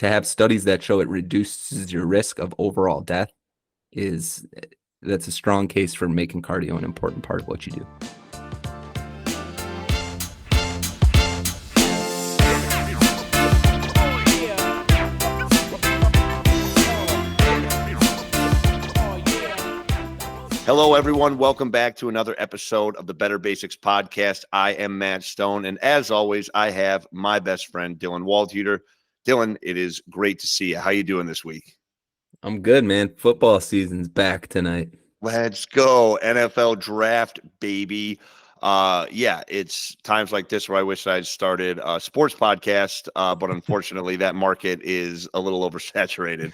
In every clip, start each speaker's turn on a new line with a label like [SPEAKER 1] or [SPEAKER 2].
[SPEAKER 1] to have studies that show it reduces your risk of overall death that's a strong case for making cardio an important part of what you do.
[SPEAKER 2] Hello, everyone. Welcome back to another episode of the Better Basics podcast. I am Matt Stone, and as always, I have my best friend, Dylan Waldhuter. Dylan, it is great to see you. How you doing this week?
[SPEAKER 1] I'm good, man. Football season's back tonight.
[SPEAKER 2] Let's go. NFL draft, baby. It's times like this where I wish I'd started a sports podcast, but unfortunately that market is a little oversaturated.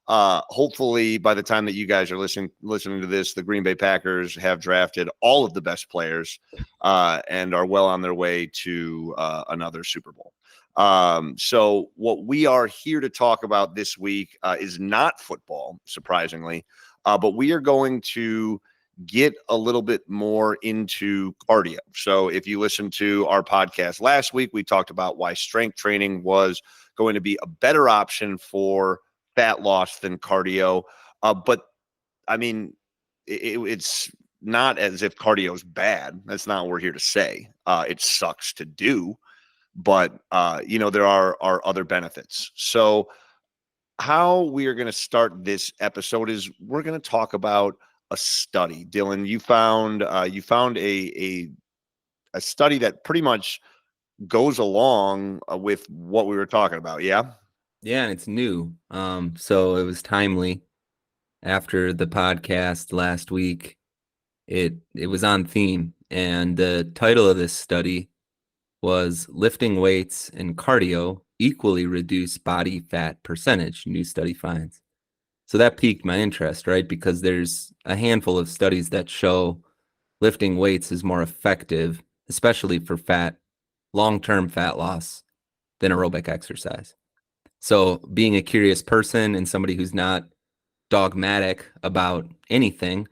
[SPEAKER 2] Hopefully by the time that you guys are listening to this, the Green Bay Packers have drafted all of the best players and are well on their way to another Super Bowl. So what we are here to talk about this week is not football, surprisingly, but we are going to get a little bit more into cardio. So if you listen to our podcast last week, we talked about why strength training was going to be a better option for fat loss than cardio. But I mean, it's not as if cardio is bad. That's not what we're here to say. It sucks to do, but there are other benefits. So how we are going to start this episode is we're going to talk about a study. Dylan, you found a study that pretty much goes along with what we were talking about. Yeah.
[SPEAKER 1] Yeah, and it's new. So it was timely after the podcast last week. It was on theme, and the title of this study was Lifting Weights and Cardio Equally Reduce Body Fat Percentage, New Study Finds. So that piqued my interest, right? Because there's a handful of studies that show lifting weights is more effective, especially for long-term fat loss, than aerobic exercise. So being a curious person and somebody who's not dogmatic about anything,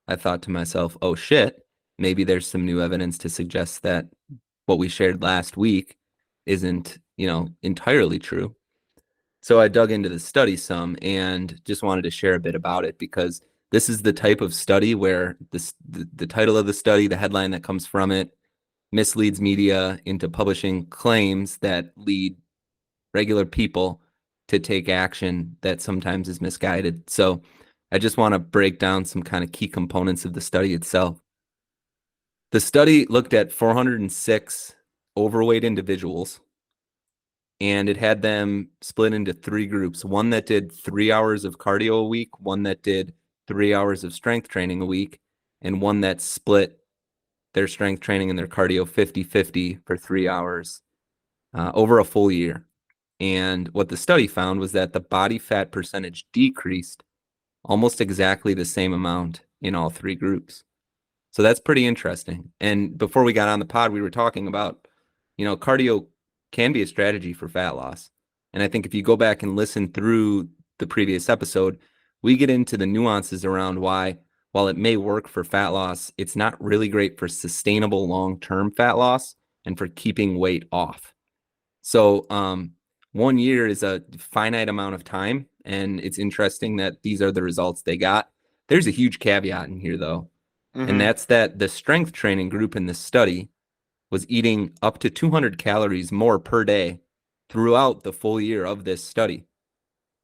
[SPEAKER 1] I thought to myself, oh shit, maybe there's some new evidence to suggest that what we shared last week isn't, entirely true. So I dug into the study some and just wanted to share a bit about it, because this is the type of study where the title of the study, the headline that comes from it, misleads media into publishing claims that lead regular people to take action that sometimes is misguided. So I just want to break down some kind of key components of the study itself. The study looked at 406 overweight individuals, and it had them split into three groups: one that did 3 hours of cardio a week, one that did 3 hours of strength training a week, and one that split their strength training and their cardio 50-50 for 3 hours over a full year. And what the study found was that the body fat percentage decreased almost exactly the same amount in all three groups. So that's pretty interesting. And before we got on the pod, we were talking about, cardio can be a strategy for fat loss. And I think if you go back and listen through the previous episode, we get into the nuances around why, while it may work for fat loss, it's not really great for sustainable long-term fat loss and for keeping weight off. So 1 year is a finite amount of time, and it's interesting that these are the results they got. There's a huge caveat in here, though, and that's that the strength training group in this study was eating up to 200 calories more per day throughout the full year of this study.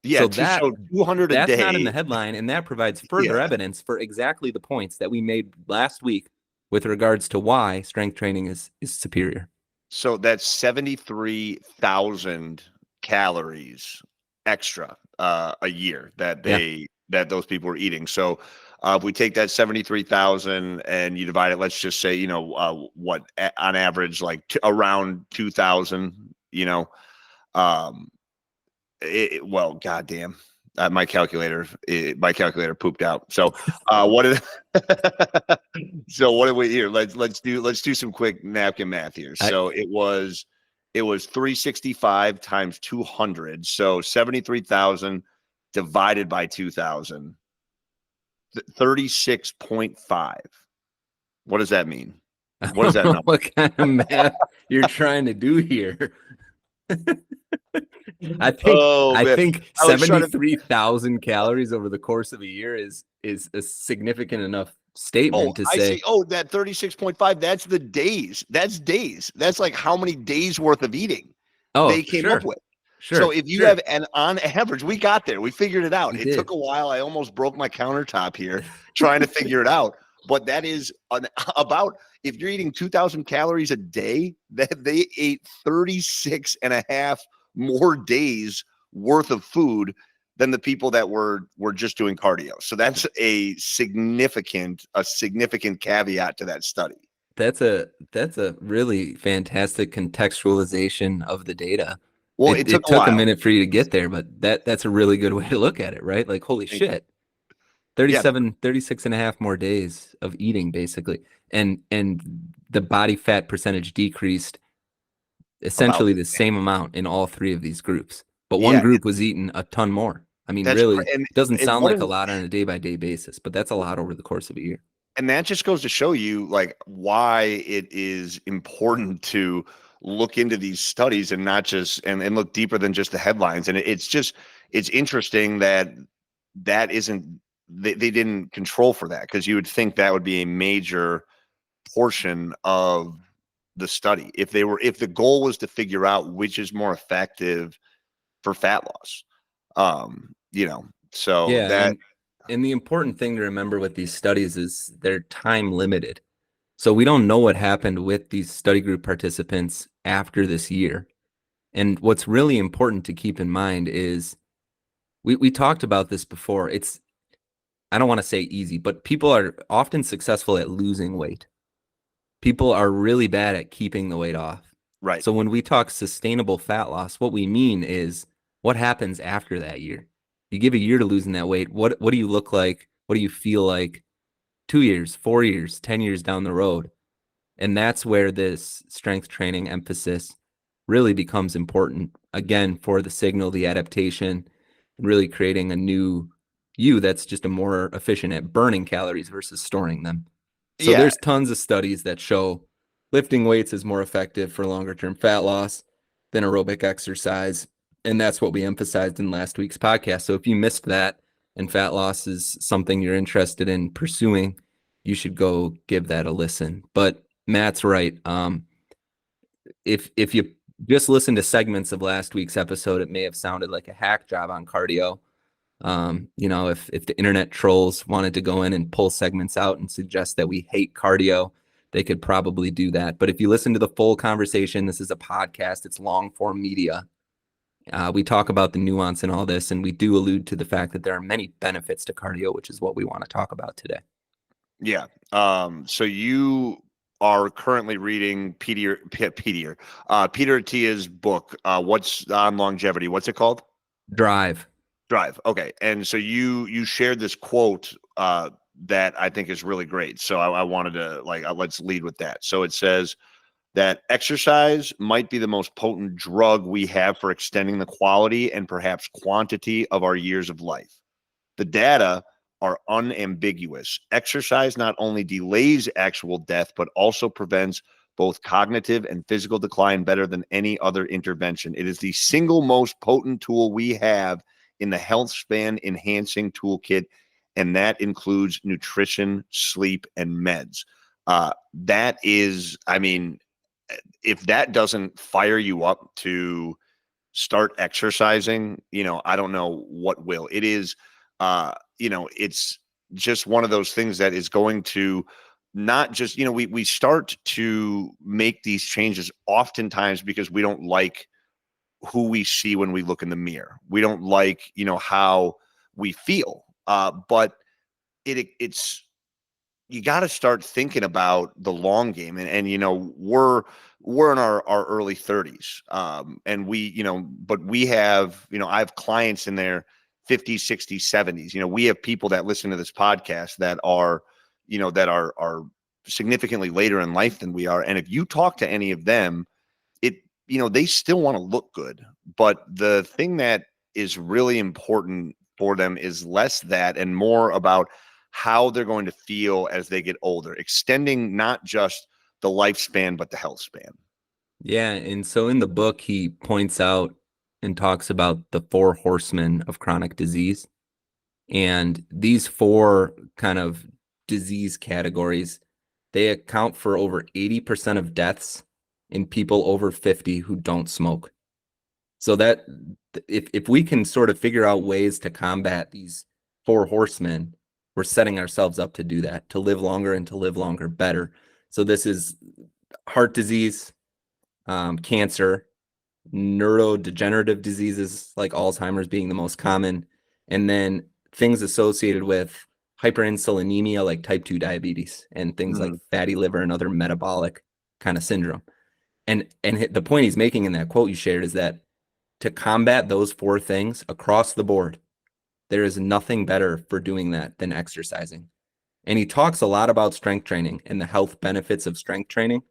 [SPEAKER 2] Yeah, so 200 a day.
[SPEAKER 1] That's not in the headline, and that provides further evidence for exactly the points that we made last week with regards to why strength training is superior.
[SPEAKER 2] So that's 73,000 calories extra a year that those people were eating. So if we take that 73,000 and you divide it, let's just say, on average, like around 2,000, well, goddamn, my calculator pooped out. So what did we here? Let's do some quick napkin math here. So it was 365 times 200. So 73,000 divided by 2,000. 36.5. What does that mean? What is that number?
[SPEAKER 1] What kind of math you're trying to do here? I
[SPEAKER 2] Oh man,
[SPEAKER 1] think
[SPEAKER 2] I was trying to.
[SPEAKER 1] 73,000 calories over the course of a year is a significant enough
[SPEAKER 2] Oh,
[SPEAKER 1] statement to
[SPEAKER 2] I
[SPEAKER 1] say,
[SPEAKER 2] see. Oh, that 36.5, that's the days. That's days. That's like how many days worth of eating they
[SPEAKER 1] oh,
[SPEAKER 2] came up
[SPEAKER 1] sure,
[SPEAKER 2] with. So
[SPEAKER 1] sure,
[SPEAKER 2] if you
[SPEAKER 1] sure.
[SPEAKER 2] have an on average, we got there. We figured it out.
[SPEAKER 1] We
[SPEAKER 2] It took
[SPEAKER 1] did.
[SPEAKER 2] a while. I almost broke my countertop here trying to figure it out. But that is about, if you're eating 2,000 calories a day, that they ate 36 and a half more days worth of food than the people that were just doing cardio. So that's a significant caveat to that study.
[SPEAKER 1] That's a really fantastic contextualization of the data.
[SPEAKER 2] Well,
[SPEAKER 1] It
[SPEAKER 2] it took
[SPEAKER 1] it
[SPEAKER 2] a
[SPEAKER 1] took a
[SPEAKER 2] while.
[SPEAKER 1] minute for you to get there, but that's a really good way to look at it, right? Like, holy
[SPEAKER 2] Thank you.
[SPEAKER 1] shit,
[SPEAKER 2] Yeah,
[SPEAKER 1] 37, 36 and a half more days of eating basically. And the body fat percentage decreased
[SPEAKER 2] about
[SPEAKER 1] essentially the same amount in all three of these groups. But one
[SPEAKER 2] yeah,
[SPEAKER 1] group was eating a ton more. I mean,
[SPEAKER 2] that's
[SPEAKER 1] really,
[SPEAKER 2] great.
[SPEAKER 1] it doesn't
[SPEAKER 2] And
[SPEAKER 1] sound
[SPEAKER 2] what
[SPEAKER 1] like a
[SPEAKER 2] an
[SPEAKER 1] lot on a day by day basis, but that's a lot over the course of a year.
[SPEAKER 2] and that just goes to show you like why it is important to look into these studies and not just and look deeper than just the headlines. And it's just it's interesting that that isn't they didn't control for that, because you would think that would be a major portion of the study if the goal was to figure out which is more effective for fat loss. So
[SPEAKER 1] Yeah,
[SPEAKER 2] that
[SPEAKER 1] and the important thing to remember with these studies is they're time limited. So we don't know what happened with these study group participants after this year. And what's really important to keep in mind is we talked about this before. It's I don't want to say easy, but people are often successful at losing weight. People are really bad at keeping the weight off.
[SPEAKER 2] right.
[SPEAKER 1] So when we talk sustainable fat loss, what we mean is what happens after that year. You give a year to losing that weight. What do you look like? What do you feel like 2 years, 4 years, 10 years down the road? And that's where this strength training emphasis really becomes important again for the signal, the adaptation, and really creating a new you that's just a more efficient at burning calories versus storing them. So
[SPEAKER 2] Yeah.
[SPEAKER 1] there's tons of studies that show lifting weights is more effective for longer term fat loss than aerobic exercise. And that's what we emphasized in last week's podcast. So if you missed that and fat loss is something you're interested in pursuing, you should go give that a listen. But Matt's right. If you just listen to segments of last week's episode, it may have sounded like a hack job on cardio. If the internet trolls wanted to go in and pull segments out and suggest that we hate cardio, they could probably do that. But if you listen to the full conversation, this is a podcast, it's long form media. We talk about the nuance in all this, and we do allude to the fact that there are many benefits to cardio, which is what we want to talk about today.
[SPEAKER 2] Yeah. So you are currently reading Peter Attia's book. What's on longevity? What's it called?
[SPEAKER 1] Drive.
[SPEAKER 2] Drive. Okay. And so you shared this quote that I think is really great. So I wanted to let's lead with that. So it says that exercise might be the most potent drug we have for extending the quality and perhaps quantity of our years of life. The data are unambiguous. Exercise not only delays actual death, but also prevents both cognitive and physical decline better than any other intervention. It is the single most potent tool we have in the health span enhancing toolkit, and that includes nutrition, sleep, and meds. That is, I mean, if that doesn't fire you up to start exercising, I don't know what will. It is, it's just one of those things that is going to not just, we start to make these changes oftentimes because we don't like who we see when we look in the mirror. We don't like, how we feel. But it's you got to start thinking about the long game, and we're in our early 30s, and but we have, I have clients in their 50s, 60s, 70s. We have people that listen to this podcast that are that are significantly later in life than we are, and if you talk to any of them, it they still want to look good, but the thing that is really important for them is less that and more about how they're going to feel as they get older, extending not just the lifespan but the health span.
[SPEAKER 1] Yeah, and so in the book he points out and talks about the four horsemen of chronic disease. And these four kind of disease categories, they account for over 80% of deaths in people over 50 who don't smoke. So that if we can sort of figure out ways to combat these four horsemen, we're setting ourselves up to do that, to live longer and to live longer better. So this is heart disease, cancer, neurodegenerative diseases like Alzheimer's being the most common, and then things associated with hyperinsulinemia like type 2 diabetes and things like
[SPEAKER 2] Mhm.
[SPEAKER 1] fatty liver and other metabolic kind of syndrome. And the point he's making in that quote you shared is that to combat those four things across the board, there is nothing better for doing that than exercising. And he talks a lot about strength training and the health benefits of strength training.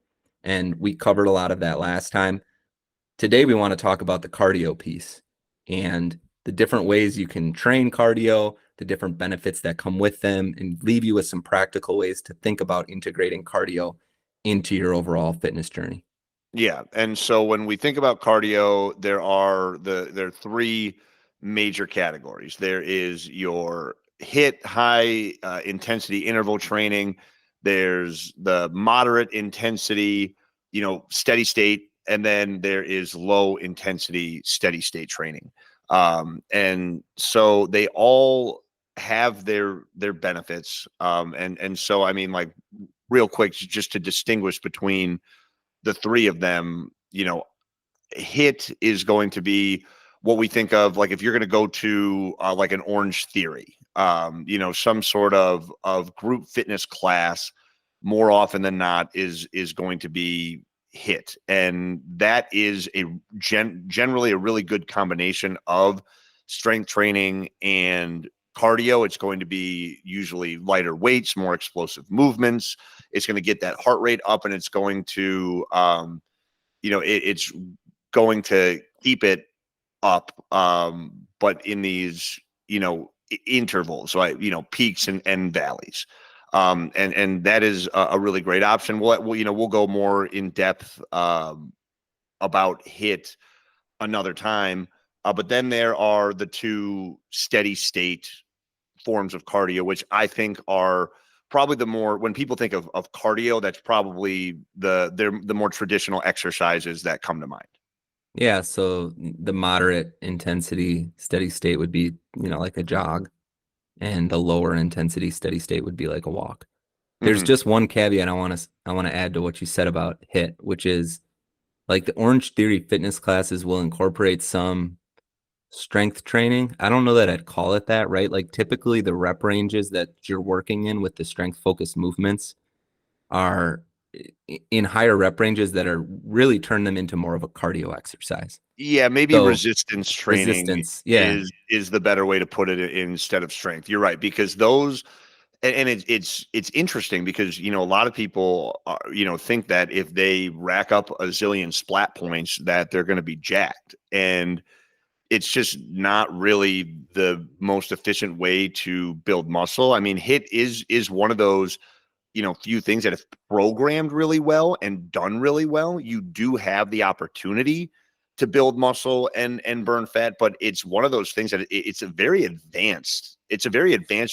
[SPEAKER 1] And we covered a lot of that last time. Today, we want to talk about the cardio piece and the different ways you can train cardio, the different benefits that come with them, and leave you with some practical ways to think about integrating cardio into your overall fitness journey.
[SPEAKER 2] Yeah, and so when we think about cardio, there are three major categories. There is your hit high intensity interval training. There's the moderate intensity, steady state, and then there is low intensity steady state training. And so they all have their benefits. And so I mean, like real quick, just to distinguish between the three of them, hit is going to be what we think of like if you're going to go to like an Orange Theory, some sort of group fitness class. More often than not, is going to be hit, and that is generally a really good combination of strength training and cardio. It's going to be usually lighter weights, more explosive movements. It's going to get that heart rate up, and it's going to it's going to keep it up, but in these, intervals, right? Peaks and valleys. And that is a really great option. We'll go more in depth about hit another time. But then there are the two steady state forms of cardio, which I think are probably the more, when people think of cardio, that's probably the more traditional exercises that come to mind.
[SPEAKER 1] Yeah, so the moderate intensity steady state would be, like a jog, and the lower intensity steady state would be like a walk. There's
[SPEAKER 2] Hmm.
[SPEAKER 1] just one caveat I want to add to what you said about hit, which is like the Orange Theory fitness classes will incorporate some strength training. I don't know that I'd call it that, right? Like typically the rep ranges that you're working in with the strength focused movements are in higher rep ranges that are really turn them into more of a cardio exercise.
[SPEAKER 2] Yeah, maybe
[SPEAKER 1] So
[SPEAKER 2] resistance training
[SPEAKER 1] resistance, yeah.
[SPEAKER 2] is the better way to put it instead of strength. You're right, because those, and it's interesting because a lot of people think that if they rack up a zillion splat points that they're going to be jacked, and it's just not really the most efficient way to build muscle. I mean, hit is one of those few things that if programmed really well and done really well, you do have the opportunity to build muscle and burn fat. But it's one of those things that it's a very advanced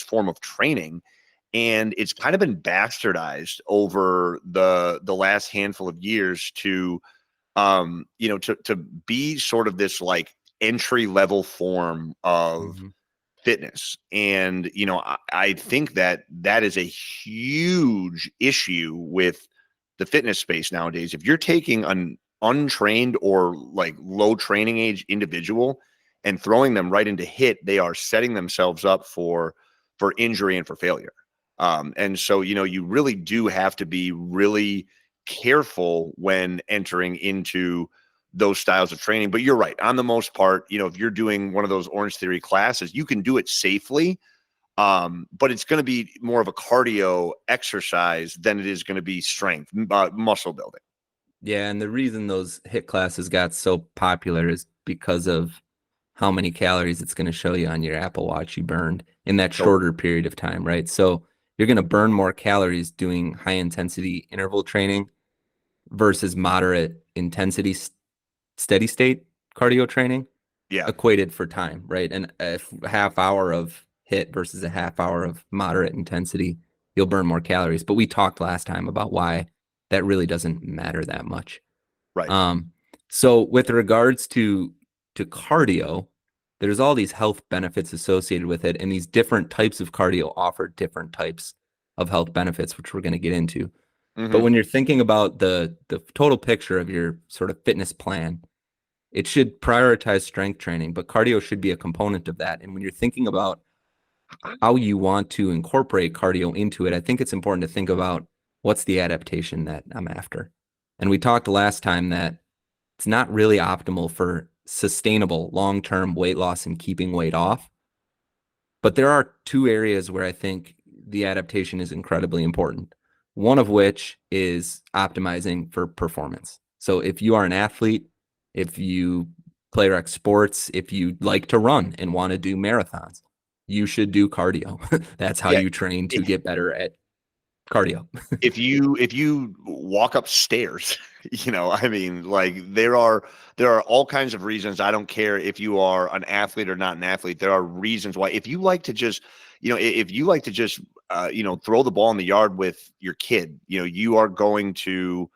[SPEAKER 2] form of training, and it's kind of been bastardized over the last handful of years to to be sort of this like entry level form of
[SPEAKER 1] Mhm.
[SPEAKER 2] fitness. And I think that is a huge issue with the fitness space nowadays. If you're taking an untrained or like low training age individual and throwing them right into hit, they are setting themselves up for injury and for failure. And so you really do have to be really careful when entering into those styles of training. But you're right. On the most part, if you're doing one of those Orange Theory classes, you can do it safely. But it's going to be more of a cardio exercise than it is going to be strength, muscle building.
[SPEAKER 1] Yeah, and the reason those hit classes got so popular is because of how many calories it's going to show you on your Apple Watch you burned in that
[SPEAKER 2] Totally.
[SPEAKER 1] shorter period of time, right? So you're going to burn more calories doing high intensity interval training versus moderate intensity steady state cardio training.
[SPEAKER 2] Yeah.
[SPEAKER 1] equated for time, right? And if a half hour of hit versus a half hour of moderate intensity, you'll burn more calories. But we talked last time about why that really doesn't matter that much.
[SPEAKER 2] Right.
[SPEAKER 1] Um, so with regards to cardio, there's all these health benefits associated with it, and these different types of cardio offer different types of health benefits, which we're going to get into. But
[SPEAKER 2] Hmm.
[SPEAKER 1] when you're thinking about the total picture of your sort of fitness plan, it should prioritize strength training, but cardio should be a component of that. And when you're thinking about how you want to incorporate cardio into it, I think it's important to think about what's the adaptation that I'm after. And we talked last time that it's not really optimal for sustainable long-term weight loss and keeping weight off. But there are two areas where I think the adaptation is incredibly important. One of which is optimizing for performance. So if you are an athlete, if you play rec sports, if you like to run and want to do marathons, you should do cardio. That's how
[SPEAKER 2] Yeah.
[SPEAKER 1] you train to get better at cardio.
[SPEAKER 2] If you walk upstairs, I mean, like there are all kinds of reasons. I don't care if you are an athlete or not an athlete. There are reasons why. If you like to just, if you like to just, throw the ball in the yard with your kid, you are going to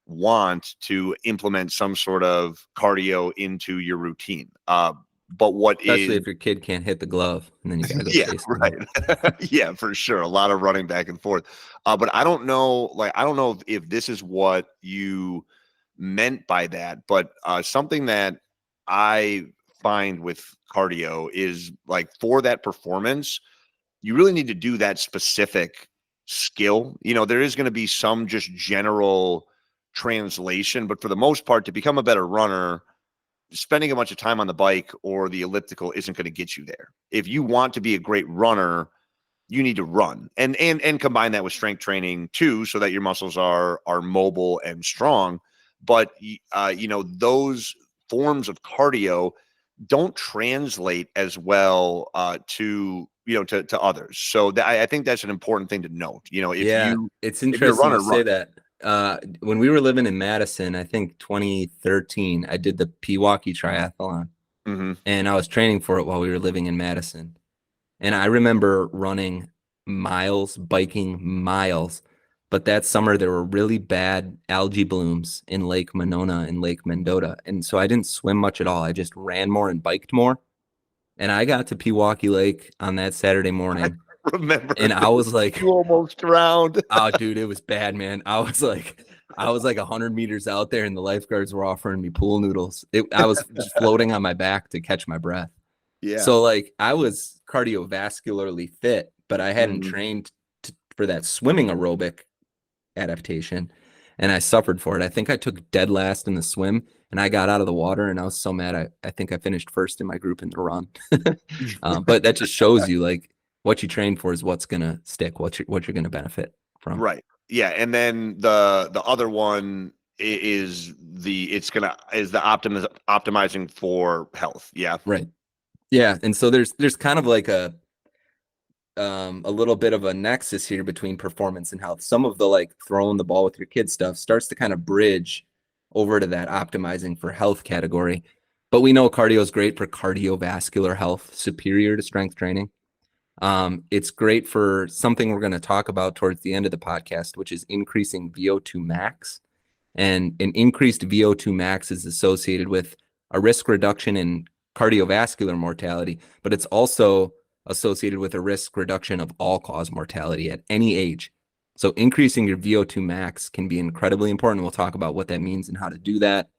[SPEAKER 2] want to implement some sort of cardio into your routine. But what
[SPEAKER 1] Especially
[SPEAKER 2] is
[SPEAKER 1] if your kid can't hit the glove and then you got to go
[SPEAKER 2] Yeah,
[SPEAKER 1] chase
[SPEAKER 2] right.
[SPEAKER 1] them.
[SPEAKER 2] Yeah, for sure. A lot of running back and forth. But I don't know, I don't know if this is what you meant by that, but something that I find with cardio is like for that performance, you really need to do that specific skill. There is going to be some just general translation, but for the most part, to become a better runner, spending a bunch of time on the bike or the elliptical isn't going to get you there. If you want to be a great runner, you need to run and combine that with strength training too, so that your muscles are mobile and strong. But those forms of cardio don't translate as well to to others. So I think that's an important thing to note. If
[SPEAKER 1] Yeah,
[SPEAKER 2] you
[SPEAKER 1] it's
[SPEAKER 2] if you're a
[SPEAKER 1] interesting you
[SPEAKER 2] runner, run.
[SPEAKER 1] say that. When we were living in Madison, I think 2013, I did the Pewaukee Triathlon,
[SPEAKER 2] Hmm.
[SPEAKER 1] and I was training for it while we were living in Madison. And I remember running miles, biking miles. But that summer, there were really bad algae blooms in Lake Monona and Lake Mendota. And so I didn't swim much at all. I just ran more and biked more. And I got to Pewaukee Lake on that Saturday
[SPEAKER 2] I
[SPEAKER 1] morning,
[SPEAKER 2] remember
[SPEAKER 1] and I
[SPEAKER 2] this.
[SPEAKER 1] was like,
[SPEAKER 2] You almost drowned.
[SPEAKER 1] oh, dude, it was bad, man. I was like 100 meters out there, and the lifeguards were offering me pool noodles. I was just floating on my back to catch my breath.
[SPEAKER 2] Yeah.
[SPEAKER 1] So, like, I was cardiovascularly fit, but I hadn't
[SPEAKER 2] Mhm.
[SPEAKER 1] trained for that swimming aerobic adaptation, and I suffered for it. I think I took dead last in the swim, and I got out of the water, and I was so mad. I think I finished first in my group in the run. But that just shows you, like, what you train for is what's gonna stick, what you're gonna benefit from.
[SPEAKER 2] Right. Yeah, and then the other one is the optimizing for health. Yeah.
[SPEAKER 1] Right. Yeah. And so there's kind of like a little bit of a nexus here between performance and health. Some of the like throwing the ball with your kid stuff starts to kind of bridge over to that optimizing for health category. But we know cardio is great for cardiovascular health, superior to strength training. It's great for something we're going to talk about towards the end of the podcast, which is increasing VO2 max. And an increased VO2 max is associated with a risk reduction in cardiovascular mortality, but it's also associated with a risk reduction of all cause mortality at any age. So increasing your VO2 max can be incredibly important. We'll talk about what that means and how to do that.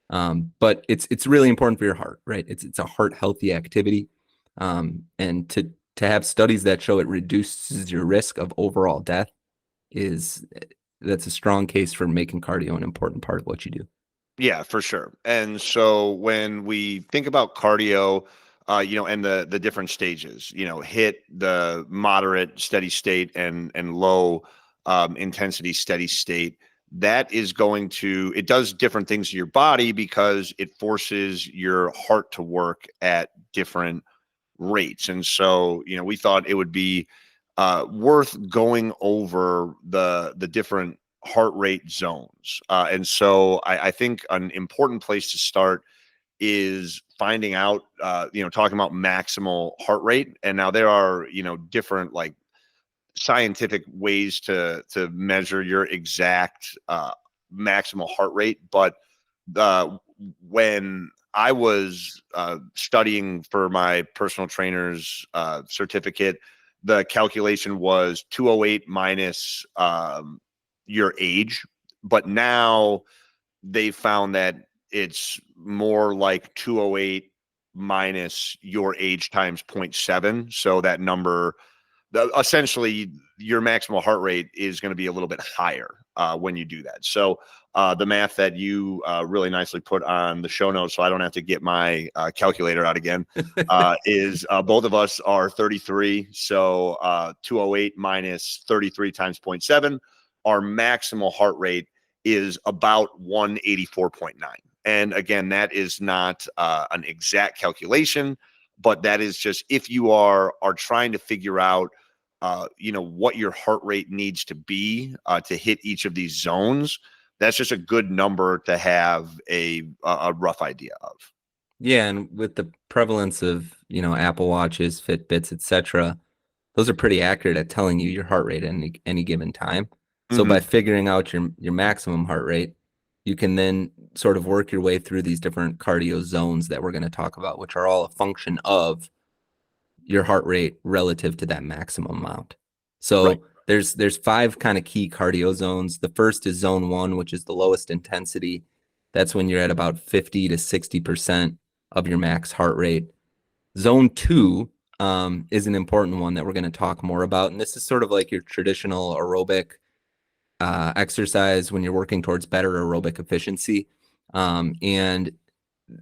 [SPEAKER 1] But it's really important for your heart, right? It's a heart healthy activity, and to have studies that show it reduces your risk of overall death is that's a strong case for making cardio an important part of what you do.
[SPEAKER 2] Yeah, for sure. And so when we think about cardio, and the different stages, hit the moderate steady state and low intensity steady state, that is going to it does different things to your body because it forces your heart to work at different rates. And so, we thought it would be worth going over the different heart rate zones. And so I think an important place to start is finding out, talking about maximal heart rate. And now there are, different like scientific ways to measure your exact maximal heart rate. But when I was studying for my personal trainer's certificate, the calculation was 208 minus your age. But now they found that it's more like 208 minus your age times zero point 0.7. So that number, essentially, your maximal heart rate is going to be a little bit higher when you do that. So the math that you really nicely put on the show notes, so I don't have to get my calculator out again, is both of us are 33. So 208 minus 33 times 0.7, our maximal heart rate is about 184.9. And again, that is not an exact calculation, but that is just if you are trying to figure out what your heart rate needs to be to hit each of these zones. That's just a good number to have a rough idea of.
[SPEAKER 1] Yeah, and with the prevalence of, Apple Watches, Fitbits, etc., those are pretty accurate at telling you your heart rate at any given time. So
[SPEAKER 2] Mm-hmm.
[SPEAKER 1] by figuring out your maximum heart rate, you can then sort of work your way through these different cardio zones that we're going to talk about, which are all a function of your heart rate relative to that maximum amount.
[SPEAKER 2] Right.
[SPEAKER 1] So there's five kind of key cardio zones. The first is zone 1, which is the lowest intensity. That's when you're at about 50 to 60% of your max heart rate. Zone 2 is an important one that we're going to talk more about. And this is sort of like your traditional aerobic exercise when you're working towards better aerobic efficiency. And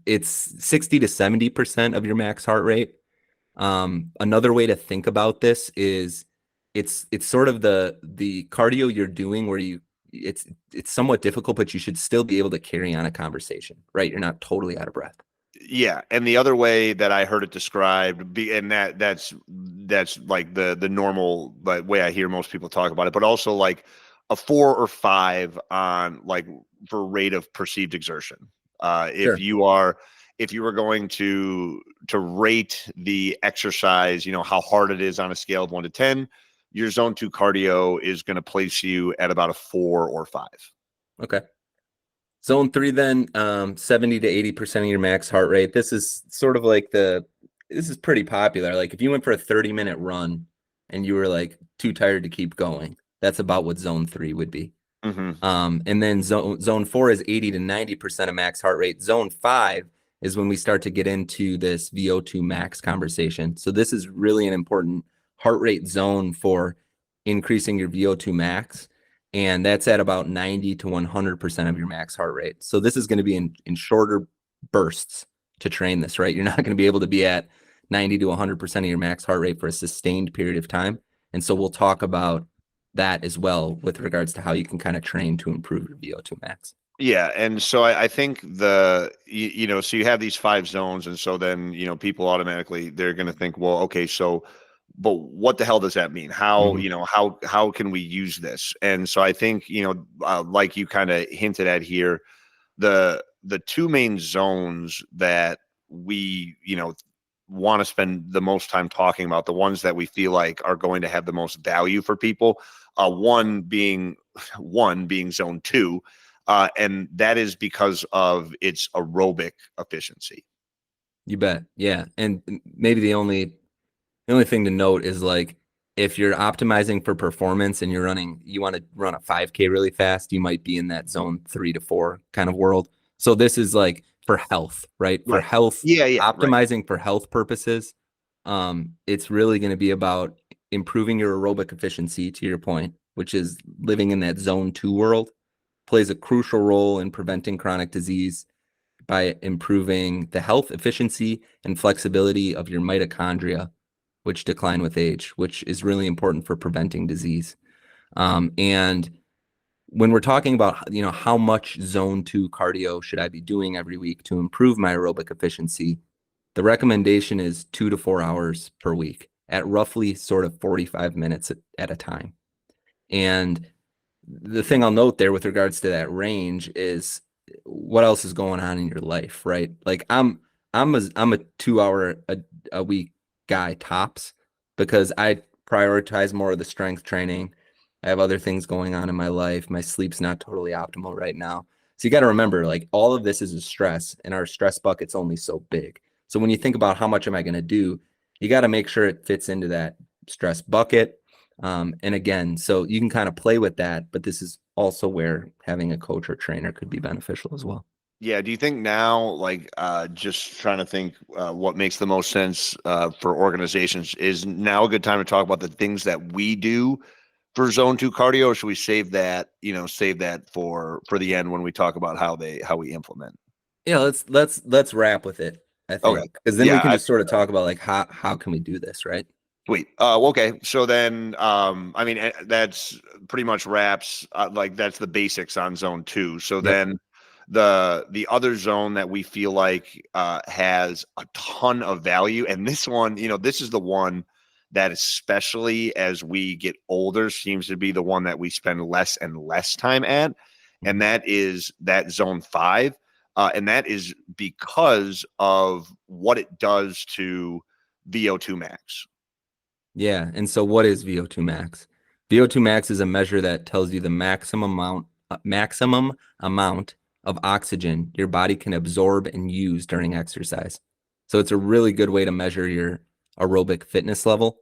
[SPEAKER 1] it's 60 to 70% of your max heart rate. Another way to think about this is it's sort of the cardio you're doing where it's somewhat difficult, but you should still be able to carry on a conversation, right? You're not totally out of breath.
[SPEAKER 2] Yeah, and the other way that I heard it described, and that's like the normal way I hear most people talk about it, but also like a 4 or 5 on like for rate of perceived exertion. If
[SPEAKER 1] Sure.
[SPEAKER 2] you are if you were going to rate the exercise, how hard it is on a scale of 1 to 10, your zone 2 cardio is going to place you at about a 4 or 5.
[SPEAKER 1] Okay. Zone 3 then, 70 to 80% of your max heart rate. This is sort of like this is pretty popular. Like if you went for a 30-minute run and you were like too tired to keep going, that's about what zone 3 would be.
[SPEAKER 2] Mm-hmm.
[SPEAKER 1] And then zone 4 is 80 to 90% of max heart rate. Zone 5 is when we start to get into this VO2 max conversation. So this is really an important heart rate zone for increasing your VO2 max. And that's at about 90 to 100% of your max heart rate. So this is going to be in shorter bursts to train this, right? You're not going to be able to be at 90 to 100% of your max heart rate for a sustained period of time. And so we'll talk about that as well with regards to how you can kind of train to improve your VO2 max.
[SPEAKER 2] Yeah, and so I think so you have these 5 zones, and so then people automatically they're going to think, well, okay, so, but what the hell does that mean? How how can we use this? And so I think like you kind of hinted at here, the 2 main zones that we want to spend the most time talking about, the ones that we feel like are going to have the most value for people, one being zone 2. And that is because of its aerobic efficiency.
[SPEAKER 1] You bet. Yeah. And maybe the only thing to note is like if you're optimizing for performance and you want to run a 5K really fast, you might be in that zone 3 to 4 kind of world. So this is like for health, right? For
[SPEAKER 2] Right.
[SPEAKER 1] health,
[SPEAKER 2] Yeah, right.
[SPEAKER 1] optimizing for health purposes. It's really going to be about improving your aerobic efficiency, to your point, which is living in that zone 2 world, plays a crucial role in preventing chronic disease by improving the health, efficiency, and flexibility of your mitochondria, which decline with age, which is really important for preventing disease. And when we're talking about, how much zone 2 cardio should I be doing every week to improve my aerobic efficiency, the recommendation is 2 to 4 hours per week at roughly sort of 45 minutes at a time. And the thing I'll note there with regards to that range is what else is going on in your life, right? Like I'm a 2 hour a week guy tops because I prioritize more of the strength training. I have other things going on in my life. My sleep's not totally optimal right now. So you got to remember, like all of this is a stress, and our stress bucket's only so big. So when you think about how much am I going to do, you got to make sure it fits into that stress bucket. And again, so you can kind of play with that, but this is also where having a coach or trainer could be beneficial as well.
[SPEAKER 2] Yeah. Do you think now, like, just trying to think what makes the most sense for organizations, is now a good time to talk about the things that we do for zone two cardio, or should we save that, save that for the end when we talk about how we implement?
[SPEAKER 1] Yeah, let's wrap with it, I
[SPEAKER 2] Okay.
[SPEAKER 1] think, because then we
[SPEAKER 2] Yeah.
[SPEAKER 1] can just sort of talk about like how can we do this, right?
[SPEAKER 2] Sweet. Okay. So then, I mean, that's pretty much wraps. Like that's the basics on zone two. So
[SPEAKER 1] Yep.
[SPEAKER 2] then, the other zone that we feel like has a ton of value, and this one, this is the one that, especially as we get older, seems to be the one that we spend less and less time at, and
[SPEAKER 1] Mhm.
[SPEAKER 2] that is that zone five, and that is because of what it does to VO2 max.
[SPEAKER 1] Yeah, and so what is VO2 max? VO2 max is a measure that tells you the maximum amount of oxygen your body can absorb and use during exercise. So it's a really good way to measure your aerobic fitness level.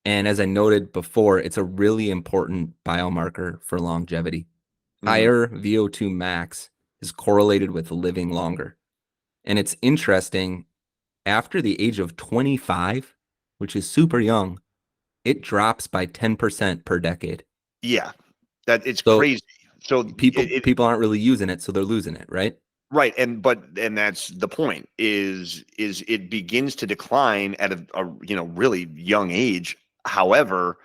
[SPEAKER 1] And as I noted before, it's a really important biomarker for longevity.
[SPEAKER 2] Mhm.
[SPEAKER 1] Higher VO2 max is correlated with living longer. And it's interesting, after the age of 25, which is super young, it drops by 10% per decade.
[SPEAKER 2] Yeah, that it's
[SPEAKER 1] So
[SPEAKER 2] crazy. So
[SPEAKER 1] people aren't really using it, so they're losing it, right?
[SPEAKER 2] right, and that's the point, is it begins to decline at a really young age. However,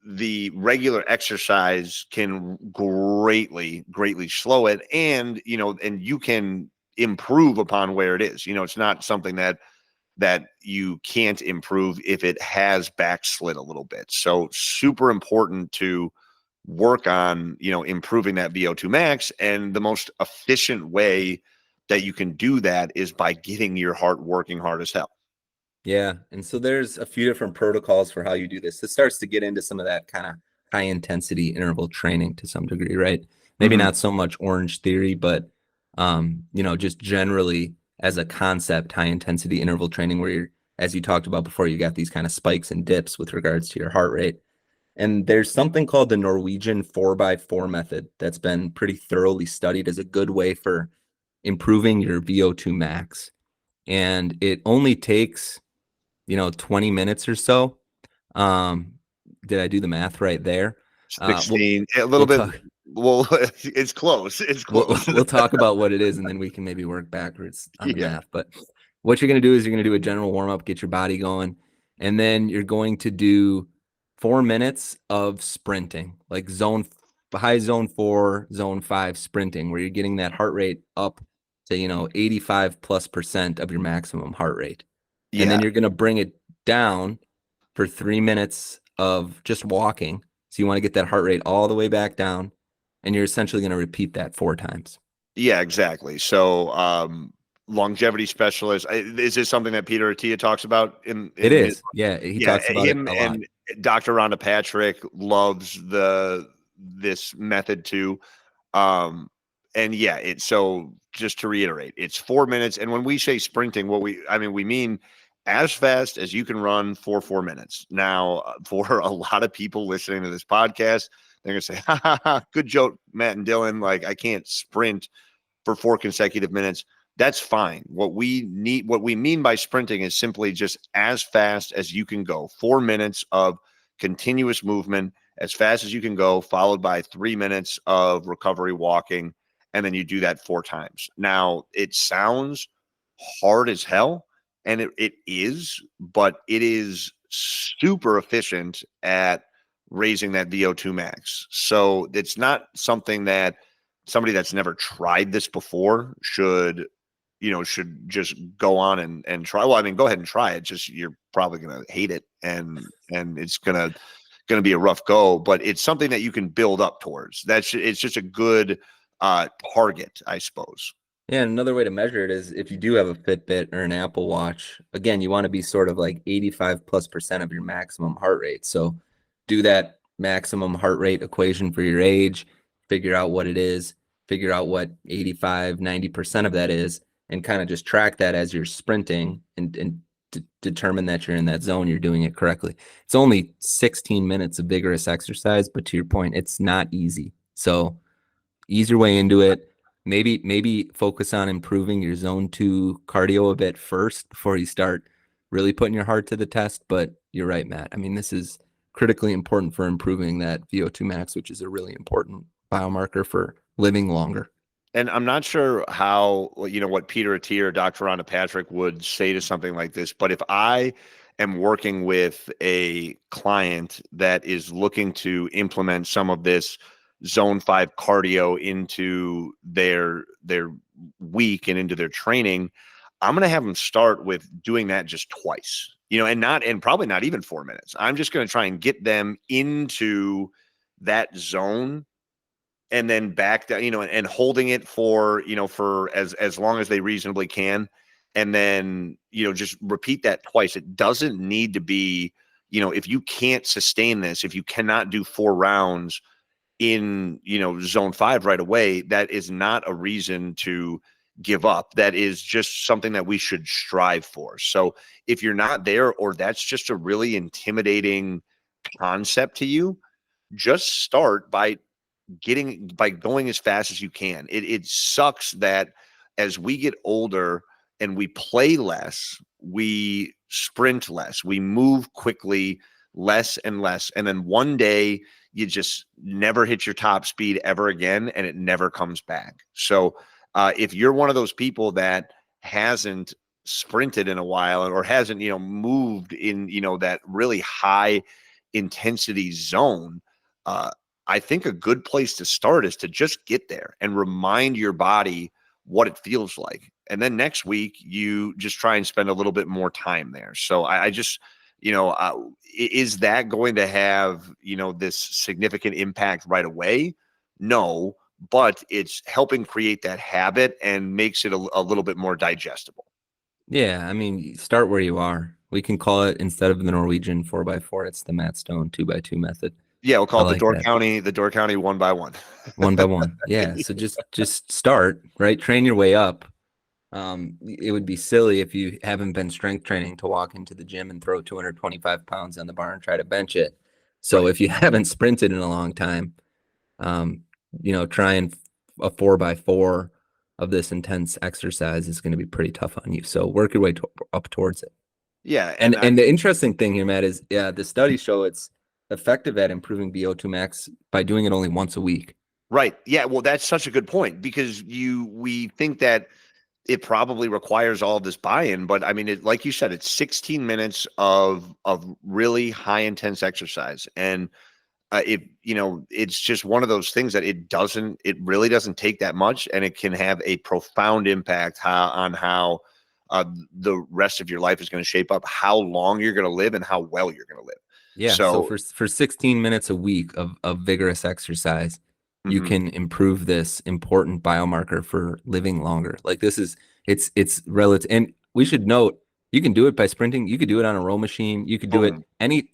[SPEAKER 2] the regular exercise can greatly slow it, and you can improve upon where it is. It's not something that you can't improve if it has backslid a little bit. So super important to work on, improving that VO2 max. And the most efficient way that you can do that is by getting your heart working hard as hell.
[SPEAKER 1] Yeah. And so there's a few different protocols for how you do this. This starts to get into some of that kind of high intensity interval training to some degree, right? Maybe
[SPEAKER 2] Hmm.
[SPEAKER 1] not so much Orange Theory, but just generally as a concept, high intensity interval training where you're, as you talked about before, you got these kind of spikes and dips with regards to your heart rate. And there's something called the Norwegian 4x4 method that's been pretty thoroughly studied as a good way for improving your VO2 max. And it only takes 20 minutes or so. Um, did I do the math right there? We'll
[SPEAKER 2] 16, a little
[SPEAKER 1] we'll
[SPEAKER 2] bit.
[SPEAKER 1] talk
[SPEAKER 2] Well, it's close. It's
[SPEAKER 1] we'll
[SPEAKER 2] close.
[SPEAKER 1] we'll talk about what it is, and then we can maybe work backwards on the
[SPEAKER 2] Yeah.
[SPEAKER 1] math. But what you're going to do is you're going to do a general warm up, get your body going, and then you're going to do 4 minutes of sprinting, like high zone four, zone five sprinting, where you're getting that heart rate up to 85+% of your maximum heart rate, and then
[SPEAKER 2] Yeah.
[SPEAKER 1] you're going to bring it down for 3 minutes of just walking. So you want to get that heart rate all the way back down, and you're essentially going to repeat that 4 times.
[SPEAKER 2] Yeah, exactly. So, longevity specialist, is this something that Peter Attia talks about
[SPEAKER 1] It
[SPEAKER 2] in his?
[SPEAKER 1] is. Yeah, he
[SPEAKER 2] Yeah,
[SPEAKER 1] talks about it
[SPEAKER 2] him
[SPEAKER 1] a lot.
[SPEAKER 2] and Dr. Rhonda Patrick loves this method too. Um, and yeah, it's, so just to reiterate, it's 4 minutes. And when we say sprinting, we mean as fast as you can run for 4 minutes. Now, for a lot of people listening to this podcast, they're gonna say, "Ha ha ha! Good joke, Matt and Dylan. Like I can't sprint for 4 consecutive minutes." That's fine. What we mean by sprinting is simply just as fast as you can go. 4 minutes of continuous movement, as fast as you can go, followed by 3 minutes of recovery walking. And then you do that 4 times. Now, it sounds hard as hell, and it is, but it is super efficient at raising that VO2 max. So it's not something that somebody that's never tried this before should just go on and try. Well, I mean, go ahead and try it. Just you're probably gonna hate it, and it's gonna be a rough go. But it's something that you can build up towards. It's just a good target, I suppose.
[SPEAKER 1] Yeah, and another way to measure it is if you do have a Fitbit or an Apple Watch, again, you want to be sort of like 85+% of your maximum heart rate. So do that maximum heart rate equation for your age, figure out what it is, figure out what 85, 90% of that is, and kind of just track that as you're sprinting and determine that you're in that zone, you're doing it correctly. It's only 16 minutes of vigorous exercise, but to your point, it's not easy. So ease your way into it. Maybe focus on improving your zone 2 cardio a bit first before you start really putting your heart to the test. But you're right, Matt. I mean, this is critically important for improving that VO2 max, which is a really important biomarker for living longer.
[SPEAKER 2] And I'm not sure how, what Peter Attia or Dr. Rhonda Patrick would say to something like this, but if I am working with a client that is looking to implement some of this zone 5 cardio into their week and into their training, I'm going to have them start with doing that just twice, and probably not even 4 minutes. I'm just going to try and get them into that zone and then back down, and holding it for as long as they reasonably can. And then, just repeat that twice. It doesn't need to be, if you can't sustain this, if you cannot do 4 rounds in, zone 5 right away, that is not a reason to give up. That is just something that we should strive for. So if you're not there, or that's just a really intimidating concept to you, just start by going as fast as you can. It sucks that as we get older and we play less, we sprint less, we move quickly less and less, and then one day you just never hit your top speed ever again, and it never comes back. So if you're one of those people that hasn't sprinted in a while, or hasn't moved in that really high intensity zone, uh, I think a good place to start is to just get there and remind your body what it feels like. And then next week, you just try and spend a little bit more time there. So I just, is that going to have, this significant impact right away? No, but it's helping create that habit and makes it a little bit more digestible.
[SPEAKER 1] Yeah, I mean, start where you are. We can call it, instead of the Norwegian 4x4, it's the Matt Stone 2x2 method.
[SPEAKER 2] Yeah, we'll call
[SPEAKER 1] I
[SPEAKER 2] it
[SPEAKER 1] like that.
[SPEAKER 2] The Door County 1 by 1.
[SPEAKER 1] One by one. Yeah. So just start, right? Train your way up. It would be silly if you haven't been strength training to walk into the gym and throw 225 pounds on the bar and try to bench it. So
[SPEAKER 2] Right.
[SPEAKER 1] if you haven't sprinted in a long time, um, trying a 4x4 of this intense exercise is going to be pretty tough on you. So work your way up towards it.
[SPEAKER 2] Yeah.
[SPEAKER 1] And
[SPEAKER 2] And
[SPEAKER 1] and the interesting thing here, Matt, is yeah, the studies show it's effective at improving VO2 max by doing it only once a week.
[SPEAKER 2] right. Yeah. Well, that's such a good point, because we think that it probably requires all of this buy-in, but I mean, like you said, it's 16 minutes of really high intense exercise, and it's just one of those things that it really doesn't take that much, and it can have a profound impact on how the rest of your life is going to shape up, how long you're going to live, and how well you're going to live.
[SPEAKER 1] Yeah, so
[SPEAKER 2] So,
[SPEAKER 1] for 16 minutes a week of vigorous exercise, you
[SPEAKER 2] mhm.
[SPEAKER 1] can improve this important biomarker for living longer. Like this is it's relative, and we should note you can do it by sprinting, you could do it on a row machine, you could do it
[SPEAKER 2] Boom.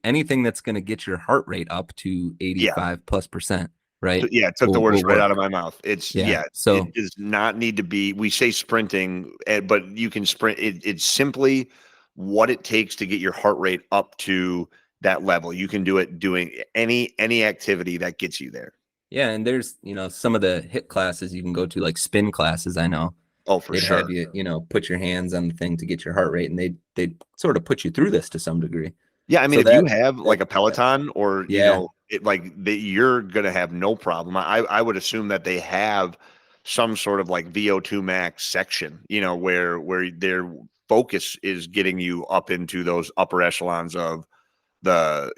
[SPEAKER 1] anything that's going to get your heart rate up to
[SPEAKER 2] Yeah.
[SPEAKER 1] 85+%, right?
[SPEAKER 2] Yeah, it took the
[SPEAKER 1] Will
[SPEAKER 2] words right out of
[SPEAKER 1] work.
[SPEAKER 2] my mouth.
[SPEAKER 1] Yeah.
[SPEAKER 2] It
[SPEAKER 1] So
[SPEAKER 2] does not need to be, we say sprinting, but you can sprint. It's simply what it takes to get your heart rate up to that level. You can do it doing any activity that gets you there.
[SPEAKER 1] yeah, and there's, some of the HIIT classes you can go to, like spin classes, I know.
[SPEAKER 2] Oh, for
[SPEAKER 1] They'd have
[SPEAKER 2] sure.
[SPEAKER 1] you, put your hands on the thing to get your heart rate, and they'd sort of put you through this to some degree.
[SPEAKER 2] Yeah, I mean,
[SPEAKER 1] So
[SPEAKER 2] if you
[SPEAKER 1] that
[SPEAKER 2] have like
[SPEAKER 1] that
[SPEAKER 2] a Peloton, or
[SPEAKER 1] yeah,
[SPEAKER 2] you're gonna have no problem. I would assume that they have some sort of like VO2 max section, where their focus is getting you up into those upper echelons of the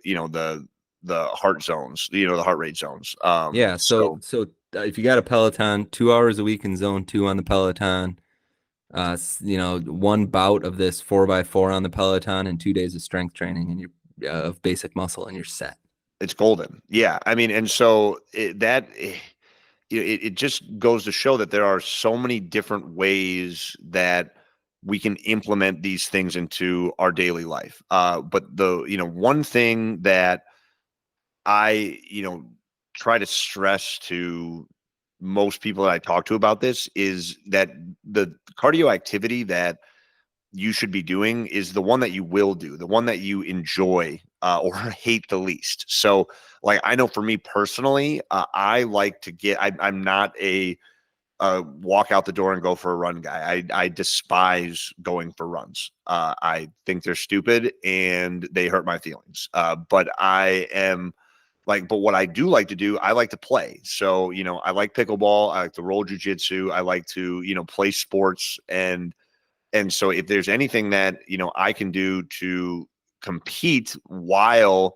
[SPEAKER 2] the heart zones, the heart rate zones.
[SPEAKER 1] yeah. So
[SPEAKER 2] So
[SPEAKER 1] if you got a Peloton, 2 hours a week in zone 2 on the Peloton, one bout of this 4x4 on the Peloton and 2 days of strength training and you're of basic muscle and you're set.
[SPEAKER 2] it's golden. Yeah, I mean, and so it just goes to show that there are so many different ways that we can implement these things into our daily life. But the one thing that I try to stress to most people that I talk to about this is that the cardio activity that you should be doing is the one that you will do, the one that you enjoy or hate the least. So, like, I know for me personally, I like to I'm not a walk out the door and go for a run guy. I despise going for runs. I think they're stupid and they hurt my feelings. But I am but what I do like to do, I like to play. So, I like pickleball. I like to roll jujitsu. I like to, play sports. And so if there's anything that, I can do to compete while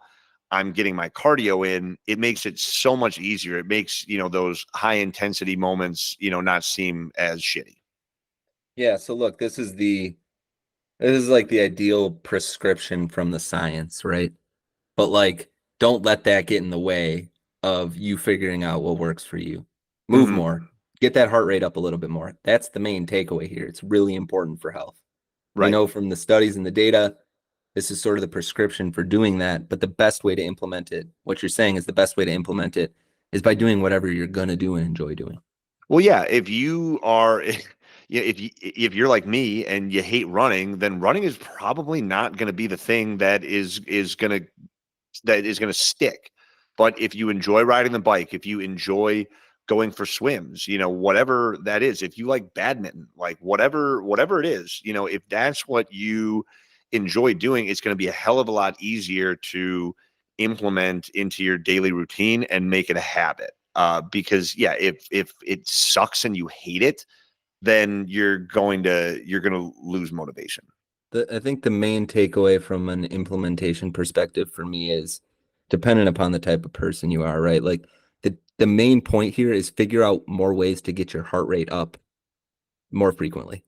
[SPEAKER 2] I'm getting my cardio in, it makes it so much easier. It makes, those high intensity moments, not seem as shitty.
[SPEAKER 1] Yeah, so look, this is like the ideal prescription from the science, right? But like, don't let that get in the way of you figuring out what works for you. Move
[SPEAKER 2] Hmm.
[SPEAKER 1] more, get that heart rate up a little bit more. That's the main takeaway here. It's really important for health. We
[SPEAKER 2] Right.
[SPEAKER 1] know from the studies and the data, this is sort of the prescription for doing that. But the best way to implement it, what you're saying is the best way to implement it is by doing whatever you're going to do and enjoy doing.
[SPEAKER 2] Well, yeah, if you are yeah, if you're like me and you hate running, then running is probably not going to be the thing that is going to stick. But if you enjoy riding the bike, if you enjoy going for swims, whatever that is, if you like badminton, like whatever it is, if that's what you enjoy doing, it's going to be a hell of a lot easier to implement into your daily routine and make it a habit. Because yeah, if it sucks and you hate it, then you're going to lose motivation.
[SPEAKER 1] I think the main takeaway from an implementation perspective for me is dependent upon the type of person you are, right? Like the main point here is figure out more ways to get your heart rate up more frequently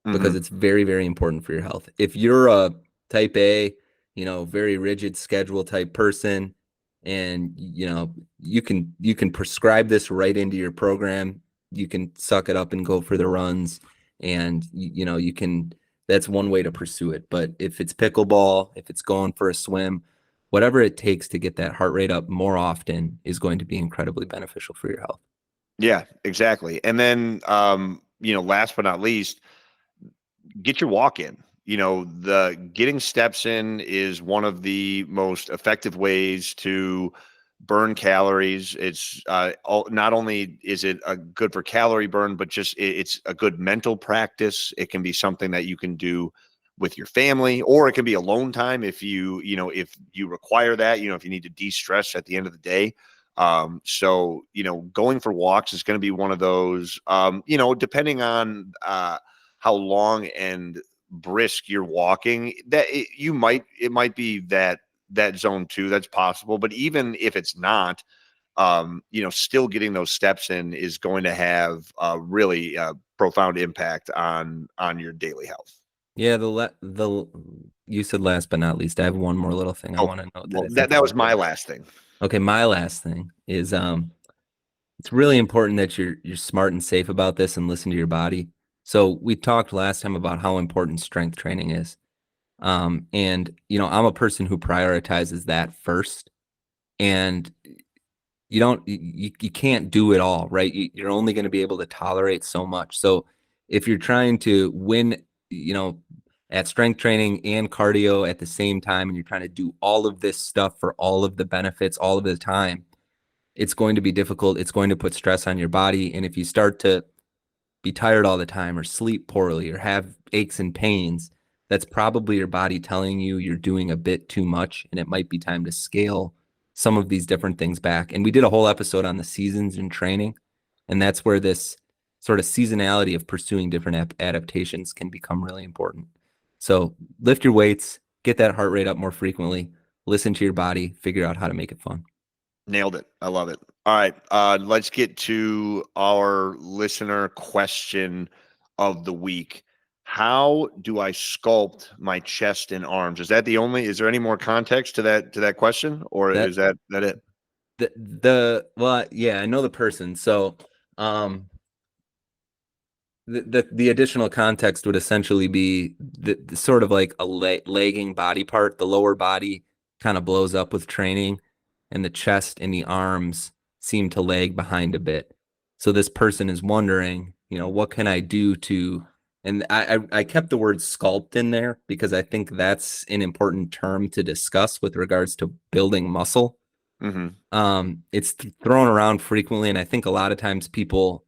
[SPEAKER 1] because
[SPEAKER 2] Hmm.
[SPEAKER 1] it's very, very important for your health. If you're a type A, very rigid schedule type person, and you can prescribe this right into your program, you can suck it up and go for the runs, and you can. That's one way to pursue it. But if it's pickleball, if it's going for a swim, whatever it takes to get that heart rate up more often is going to be incredibly beneficial for your health.
[SPEAKER 2] Yeah, exactly. And then, last but not least, get your walk in. The getting steps in is one of the most effective ways to burn calories. It's not only is it a good for calorie burn, but just it's a good mental practice. It can be something that you can do with your family, or it can be alone time if you require that. If you need to de-stress at the end of the day. So going for walks is going to be one of those. Depending on how long and brisk you're walking, it might be that zone two. That's possible. But even if it's not, still getting those steps in is going to have a really profound impact on your daily health.
[SPEAKER 1] Yeah, the you said last but not least, I have one more little thing I
[SPEAKER 2] Oh,
[SPEAKER 1] want to note that
[SPEAKER 2] well,
[SPEAKER 1] I think
[SPEAKER 2] that
[SPEAKER 1] is
[SPEAKER 2] was my
[SPEAKER 1] important.
[SPEAKER 2] last thing.
[SPEAKER 1] Okay, my last thing is it's really important that you're smart and safe about this and listen to your body. So we talked last time about how important strength training is. And I'm a person who prioritizes that first. And you can't do it all, right? You're only going to be able to tolerate so much. So if you're trying to win, you know, at strength training and cardio at the same time, and you're trying to do all of this stuff for all of the benefits all of the time, it's going to be difficult. It's going to put stress on your body. And if you start to be tired all the time or sleep poorly or have aches and pains, that's probably your body telling you you're doing a bit too much and it might be time to scale some of these different things back. And we did a whole episode on the seasons in training, and that's where this sort of seasonality of pursuing different adaptations can become really important. So lift your weights, get that heart rate up more frequently, listen to your body, figure out how to make it fun.
[SPEAKER 2] Nailed it. I love it. All right. Let's get to our listener question of the week. How do I sculpt my chest and arms? Is there any more context to that question, or
[SPEAKER 1] That
[SPEAKER 2] is that it?
[SPEAKER 1] the well, yeah, I know the person. So Um, the additional context would essentially be the sort of like a lagging body part. The lower body kind of blows up with training, and the chest and the arms seem to lag behind a bit. So this person is wondering, what can I do to, and I kept the word sculpt in there because I think that's an important term to discuss with regards to building muscle.
[SPEAKER 2] Hmm.
[SPEAKER 1] It's thrown around frequently, and I think a lot of times people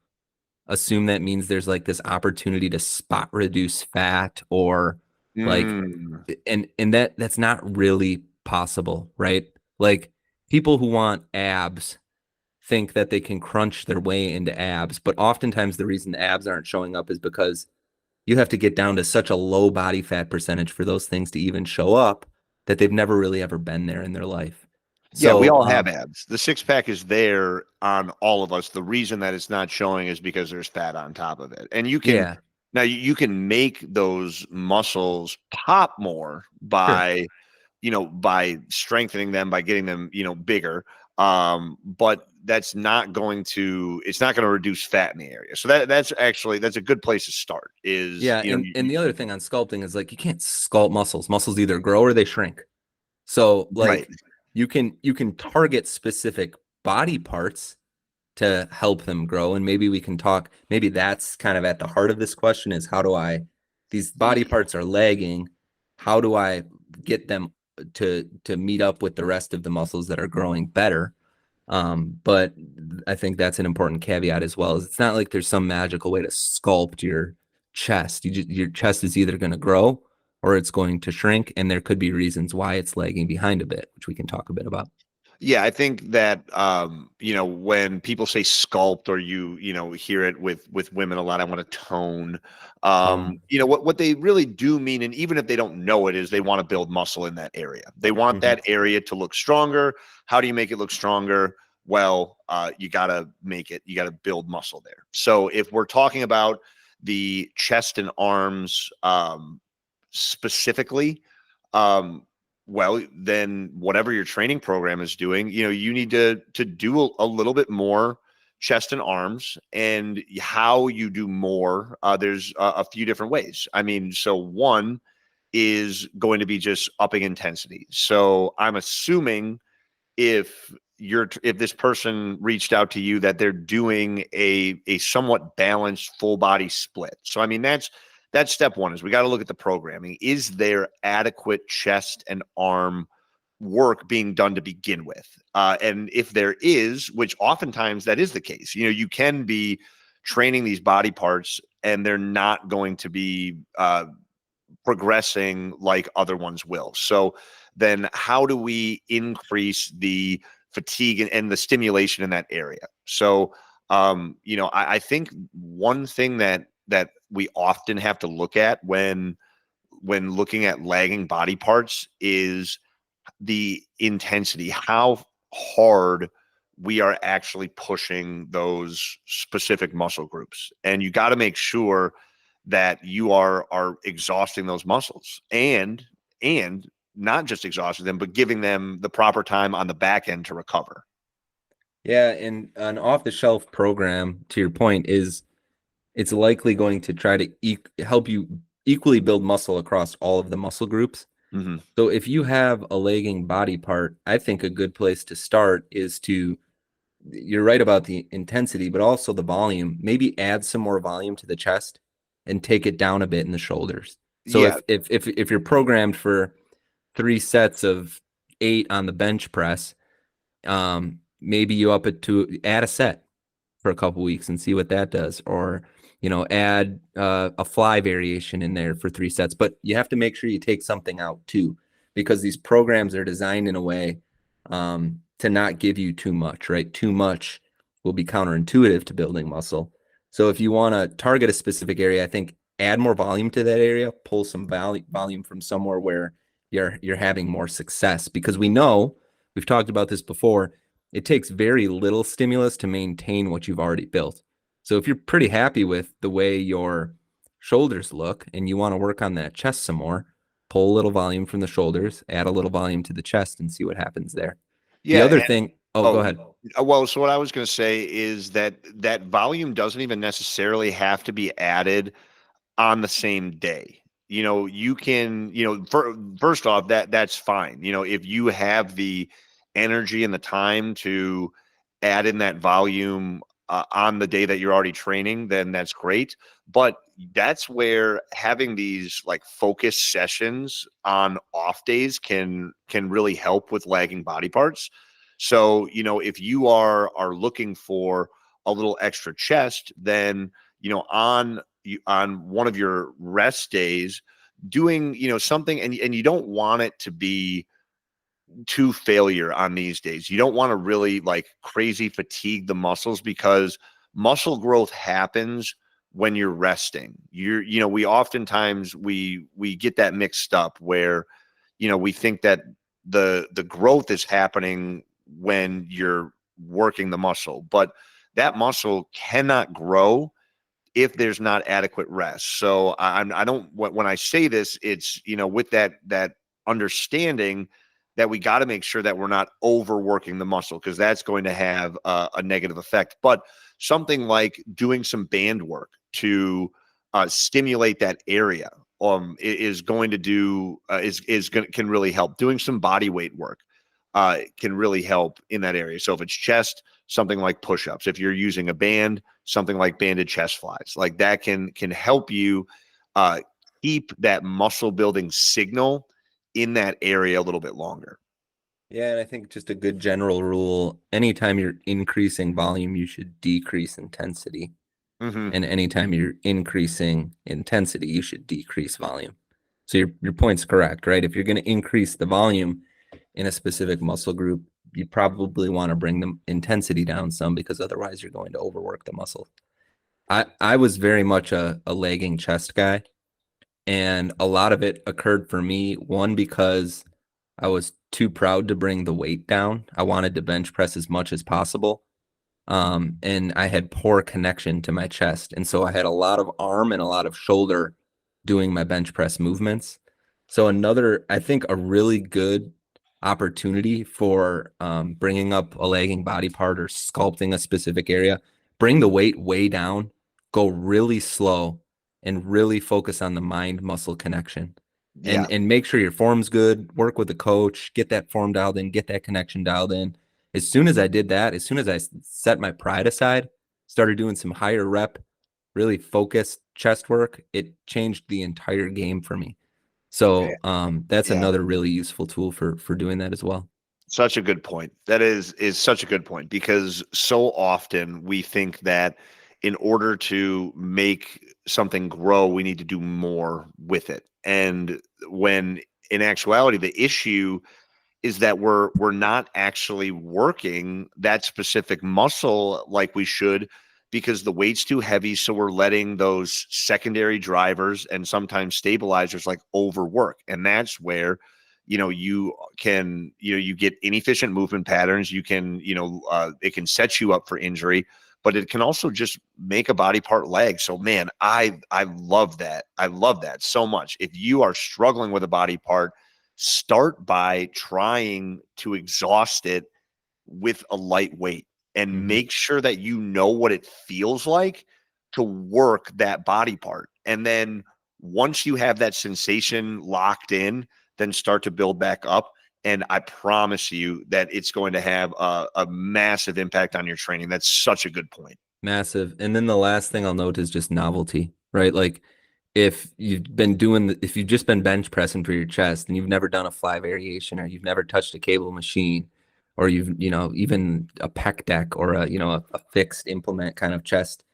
[SPEAKER 1] assume that means there's like this opportunity to spot reduce fat or like
[SPEAKER 2] Mm.
[SPEAKER 1] and that's not really possible, right? Like people who want abs think that they can crunch their way into abs, but oftentimes the reason the abs aren't showing up is because you have to get down to such a low body fat percentage for those things to even show up that they've never really ever been there in their life.
[SPEAKER 2] Yeah, we
[SPEAKER 1] So,
[SPEAKER 2] all have abs. The six pack is there on all of us. The reason that it's not showing is because there's fat on top of it. And you can
[SPEAKER 1] yeah,
[SPEAKER 2] now you can make those muscles pop more
[SPEAKER 1] sure.
[SPEAKER 2] by strengthening them, by getting them, bigger. But it's not going to reduce fat in the area. So that's a good place to start is,
[SPEAKER 1] Yeah, and the other thing on sculpting is like you can't sculpt muscles. Muscles either grow or they shrink. So
[SPEAKER 2] right.
[SPEAKER 1] like you can target specific body parts to help them grow. And maybe we can talk, maybe that's kind of at the heart of this question is these body parts are lagging. How do I get them to meet up with the rest of the muscles that are growing better? But I think that's an important caveat as well. Is it's not like there's some magical way to sculpt your chest. Your chest is either going to grow or it's going to shrink, and there could be reasons why it's lagging behind a bit, which we can talk a bit about.
[SPEAKER 2] Yeah, I think that when people say sculpt or hear it with women a lot, I want to tone.
[SPEAKER 1] Tone.
[SPEAKER 2] What they really do mean, and even if they don't know it, is they want to build muscle in that area. They want
[SPEAKER 1] Mhm.
[SPEAKER 2] that area to look stronger. How do you make it look stronger? Well, you got to you got to build muscle there. So if we're talking about the chest and arms specifically, um, well, then whatever your training program is doing, you need to do a little bit more chest and arms. And how you do more, there's a few different ways. I mean, so one is going to be just upping intensity. So I'm assuming if this person reached out to you that they're doing a somewhat balanced full body split. So I mean that's step one is we got to look at the programming. Is there adequate chest and arm work being done to begin with? And if there is, which oftentimes that is the case, you can be training these body parts and they're not going to be progressing like other ones will. So then how do we increase the fatigue and the stimulation in that area? So I think one thing that we often have to look at when looking at lagging body parts is the intensity, how hard we are actually pushing those specific muscle groups. And you got to make sure that you are exhausting those muscles and not just exhausting them, but giving them the proper time on the back end to recover.
[SPEAKER 1] Yeah, and an off-the-shelf program, to your point, is it's likely going to try to help you equally build muscle across all of the muscle groups.
[SPEAKER 2] Hmm.
[SPEAKER 1] So if you have a lagging body part, I think a good place to start is you're right about the intensity, but also the volume. Maybe add some more volume to the chest and take it down a bit in the shoulders. So
[SPEAKER 2] Yeah.
[SPEAKER 1] if you're programmed for 3 sets of 8 on the bench press, maybe you up it to add a set for a couple weeks and see what that does, or add a fly variation in there for 3 sets. But you have to make sure you take something out too, because these programs are designed in a way to not give you too much. Right, too much will be counterintuitive to building muscle. So if you want to target a specific area, I think add more volume to that area, pull some volume from somewhere where you're having more success, because we know we've talked about this before. It takes very little stimulus to maintain what you've already built. So if you're pretty happy with the way your shoulders look and you want to work on that chest some more, pull a little volume from the shoulders, add a little volume to the chest and see what happens there. The
[SPEAKER 2] Yeah.
[SPEAKER 1] other thing, Oh, go
[SPEAKER 2] Oh,
[SPEAKER 1] ahead.
[SPEAKER 2] well, so what I was going to say is that that volume doesn't even necessarily have to be added on the same day. You can, first off, that's fine. If you have the energy and the time to add in that volume on the day that you're already training, then that's great. But that's where having these like focus sessions on off days can really help with lagging body parts. So, if you are looking for a little extra chest, then on one of your rest days doing something, and you don't want it to be to failure on these days. You don't want to really like crazy fatigue the muscles, because muscle growth happens when you're resting. We oftentimes we get that mixed up where we think that the growth is happening when you're working the muscle, but that muscle cannot grow if there's not adequate rest. So I don't, when I say this, it's with that understanding that we got to make sure that we're not overworking the muscle, because that's going to have a negative effect. But something like doing some band work to stimulate that area is going to do is going can really help. Doing some body weight work can really help in that area. So if it's chest, something like push-ups. If you're using a band, something like banded chest flies, like that can help you uh, keep that muscle building signal in that area a little bit longer.
[SPEAKER 1] Yeah, and I think just a good general rule, anytime you're increasing volume, you should decrease intensity.
[SPEAKER 2] Hmm.
[SPEAKER 1] And anytime you're increasing intensity, you should decrease volume. So your point's correct, right? If you're going to increase the volume in a specific muscle group, you probably want to bring the intensity down some, because otherwise you're going to overwork the muscle. I was very much a lagging chest guy, and a lot of it occurred for me, one, because I was too proud to bring the weight down. I wanted to bench press as much as possible. And I had poor connection to my chest. And so I had a lot of arm and a lot of shoulder doing my bench press movements. So another, I think, a really good opportunity for bringing up a lagging body part or sculpting a specific area, bring the weight way down, go really slow, and really focus on the mind muscle connection.
[SPEAKER 2] Yeah.
[SPEAKER 1] And make sure your form's good, work with the coach, get that form dialed in, get that connection dialed in. As soon as I did that, as soon as I set my pride aside, started doing some higher rep, really focused chest work, it changed the entire game for me. So that's
[SPEAKER 2] Yeah.
[SPEAKER 1] another really useful tool for doing that as well.
[SPEAKER 2] Such a good point. That is such a good point, because so often we think that in order to make something grow, we need to do more with it. And when in actuality, the issue is that we're not actually working that specific muscle like we should, because the weight's too heavy. So we're letting those secondary drivers and sometimes stabilizers like overwork. And that's where you get inefficient movement patterns. You can it can set you up for injury, but it can also just make a body part lag. So man, I love that. I love that so much. If you are struggling with a body part, start by trying to exhaust it with a light weight, and
[SPEAKER 1] Mhm.
[SPEAKER 2] make sure that you know what it feels like to work that body part. And then once you have that sensation locked in, then start to build back up. And I promise you that it's going to have a massive impact on your training. That's such a good point.
[SPEAKER 1] Massive. And then the last thing I'll note is just novelty, right? Like if you've just been bench pressing for your chest and you've never done a fly variation, or you've never touched a cable machine, or even a pec deck, or a fixed implement kind of chest,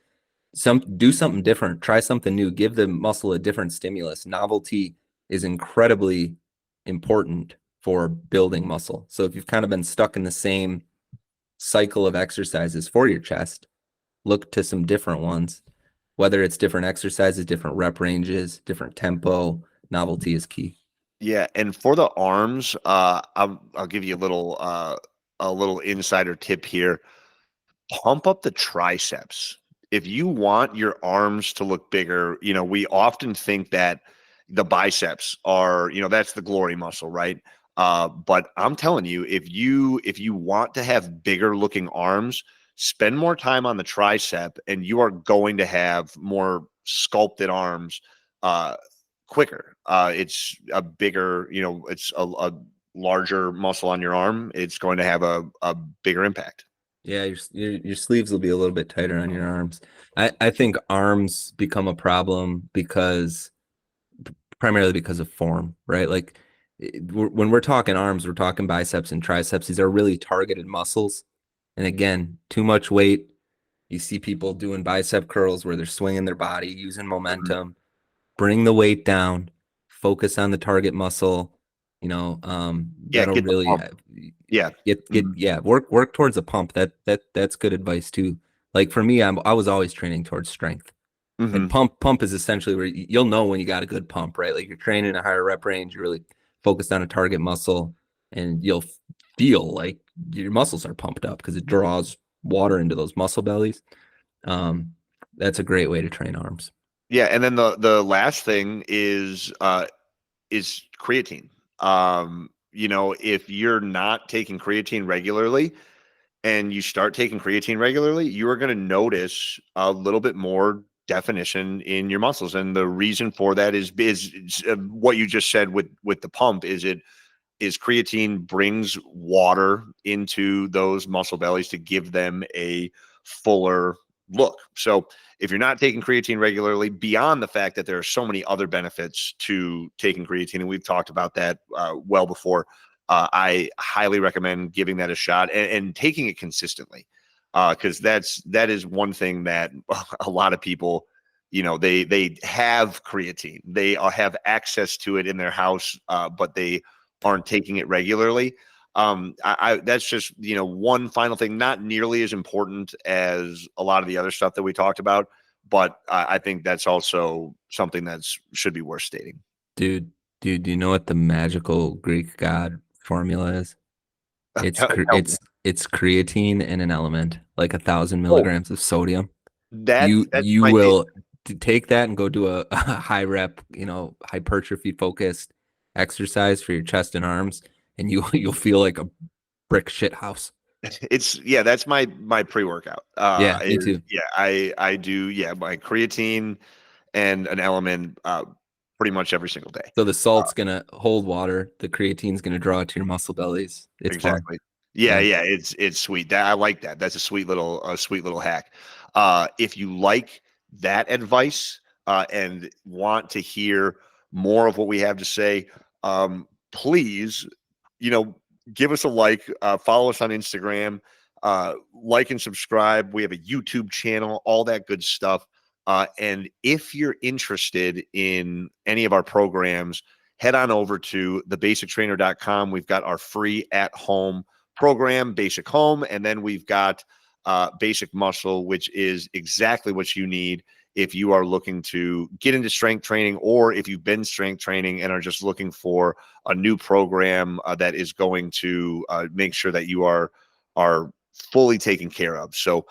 [SPEAKER 1] do something different, try something new, give the muscle a different stimulus. Novelty is incredibly important for building muscle. So if you've kind of been stuck in the same cycle of exercises for your chest, look to some different ones, whether it's different exercises, different rep ranges, different tempo. Novelty is key.
[SPEAKER 2] Yeah, and for the arms, I'll give you a little insider tip here. Pump up the triceps. If you want your arms to look bigger, we often think that the biceps are, that's the glory muscle, right? But I'm telling you, if you want to have bigger looking arms, spend more time on the tricep, and you are going to have more sculpted arms quicker. It's a bigger, it's a larger muscle on your arm. It's going to have a bigger impact.
[SPEAKER 1] Yeah, your sleeves will be a little bit tighter on your arms. I think arms become a problem because primarily because of form, right? Like when we're talking arms, we're talking biceps and triceps. These are really targeted muscles. And again, too much weight. You see people doing bicep curls where they're swinging their body, using
[SPEAKER 2] Mhm.
[SPEAKER 1] momentum. Bring the weight down, focus on the target muscle.
[SPEAKER 2] Yeah,
[SPEAKER 1] That'll
[SPEAKER 2] get the
[SPEAKER 1] really
[SPEAKER 2] pump. Yeah.
[SPEAKER 1] get
[SPEAKER 2] Mhm.
[SPEAKER 1] yeah, work towards a pump. That's good advice too. Like for me, I was always training towards strength. And
[SPEAKER 2] Mhm.
[SPEAKER 1] pump is essentially where you'll know when you got a good pump, right? Like you're training a higher rep range, you're really focused on a target muscle, and you'll feel like your muscles are pumped up because it draws water into those muscle bellies. Um, that's a great way to train arms.
[SPEAKER 2] Yeah, and then the last thing is creatine. If you're not taking creatine regularly and you start taking creatine regularly, you are going to notice a little bit more definition in your muscles. And the reason for that is what you just said with the pump is creatine brings water into those muscle bellies to give them a fuller look. So if you're not taking creatine regularly, beyond the fact that there are so many other benefits to taking creatine, and we've talked about that well before, I highly recommend giving that a shot and taking it consistently, because that is one thing that a lot of people, they have creatine, they have access to it in their house, but they aren't taking it regularly. That's just one final thing, not nearly as important as a lot of the other stuff that we talked about, but I think that's also something that's should be worth stating.
[SPEAKER 1] Dude, do you know what the magical Greek god formula is? It's
[SPEAKER 2] Tell-
[SPEAKER 1] cre-
[SPEAKER 2] tell me.
[SPEAKER 1] it's creatine in an element, like 1,000
[SPEAKER 2] Oh,
[SPEAKER 1] milligrams of sodium.
[SPEAKER 2] that's
[SPEAKER 1] You
[SPEAKER 2] that's
[SPEAKER 1] you
[SPEAKER 2] my favorite.
[SPEAKER 1] will take that and go do a high rep, hypertrophy focused exercise for your chest and arms, and you'll feel like a brick shit house.
[SPEAKER 2] It's yeah, that's my pre-workout.
[SPEAKER 1] Yeah, me
[SPEAKER 2] Is
[SPEAKER 1] too.
[SPEAKER 2] yeah, I do my creatine and an element pretty much every single day.
[SPEAKER 1] So the
[SPEAKER 2] Uh,
[SPEAKER 1] salt's gonna hold water, the creatine's gonna draw it to your muscle bellies. It's fun.
[SPEAKER 2] Exactly. Yeah,
[SPEAKER 1] Yeah.
[SPEAKER 2] yeah, it's sweet. That I like that. That's a sweet little hack. If you like that advice and want to hear more of what we have to say, please, you know, give us a like, follow us on Instagram, like and subscribe. We have a YouTube channel, all that good stuff. And if you're interested in any of our programs, head on over to thebasictrainer.com. We've got our free at home program, Basic Home, and then we've got Basic Muscle, which is exactly what you need if you are looking to get into strength training, or if you've been strength training and are just looking for a new program that is going to make sure that you are fully taken care of. So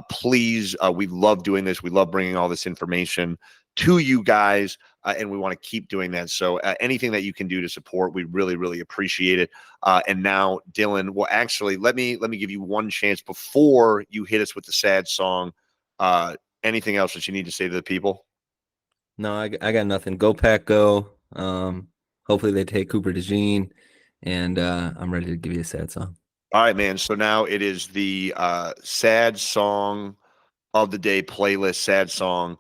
[SPEAKER 2] please, we love doing this. We love bringing all this information to you guys, and we want to keep doing that. So anything that you can do to support, we really, really appreciate it. And now, Dylan, well, actually, let me give you one chance before you hit us with the sad song. Anything else that you need to say to the people?
[SPEAKER 1] No, I got nothing. Go Pack Go. Hopefully they take Cooper DeJean, and I'm ready to give you a sad song.
[SPEAKER 2] All right, man. So now it is the sad song of the day playlist, sad song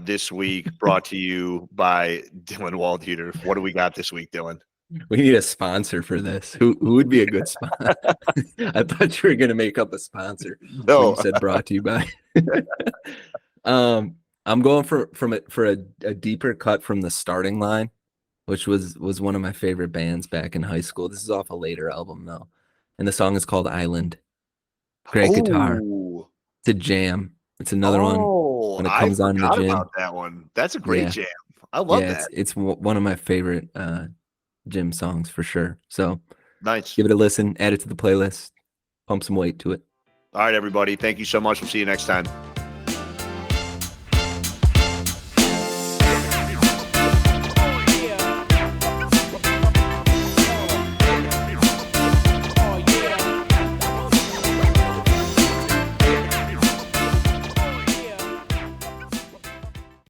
[SPEAKER 2] this week, brought to you by Dylan Waldhuter. What do we got this week, Dylan?
[SPEAKER 1] We need a sponsor for this. Who would be a good sponsor? I thought you were gonna make up a sponsor when you
[SPEAKER 2] No.
[SPEAKER 1] said brought to you by. um, I'm going for a deeper cut from the starting line, which was one of my favorite bands back in high school. This is off a later album though, and the song is called Island. Great guitar.
[SPEAKER 2] Oh,
[SPEAKER 1] It's a jam. It's another one
[SPEAKER 2] oh,
[SPEAKER 1] when it
[SPEAKER 2] I
[SPEAKER 1] comes on in the
[SPEAKER 2] forgot
[SPEAKER 1] gym.
[SPEAKER 2] about that one. That's a great
[SPEAKER 1] Yeah,
[SPEAKER 2] jam. I love
[SPEAKER 1] yeah.
[SPEAKER 2] that.
[SPEAKER 1] One of my favorite gym songs for sure. So
[SPEAKER 2] Nice.
[SPEAKER 1] give it a listen. Add it to the playlist. Pump some weight to it.
[SPEAKER 2] All right, everybody. Thank you so much. We'll see you next time.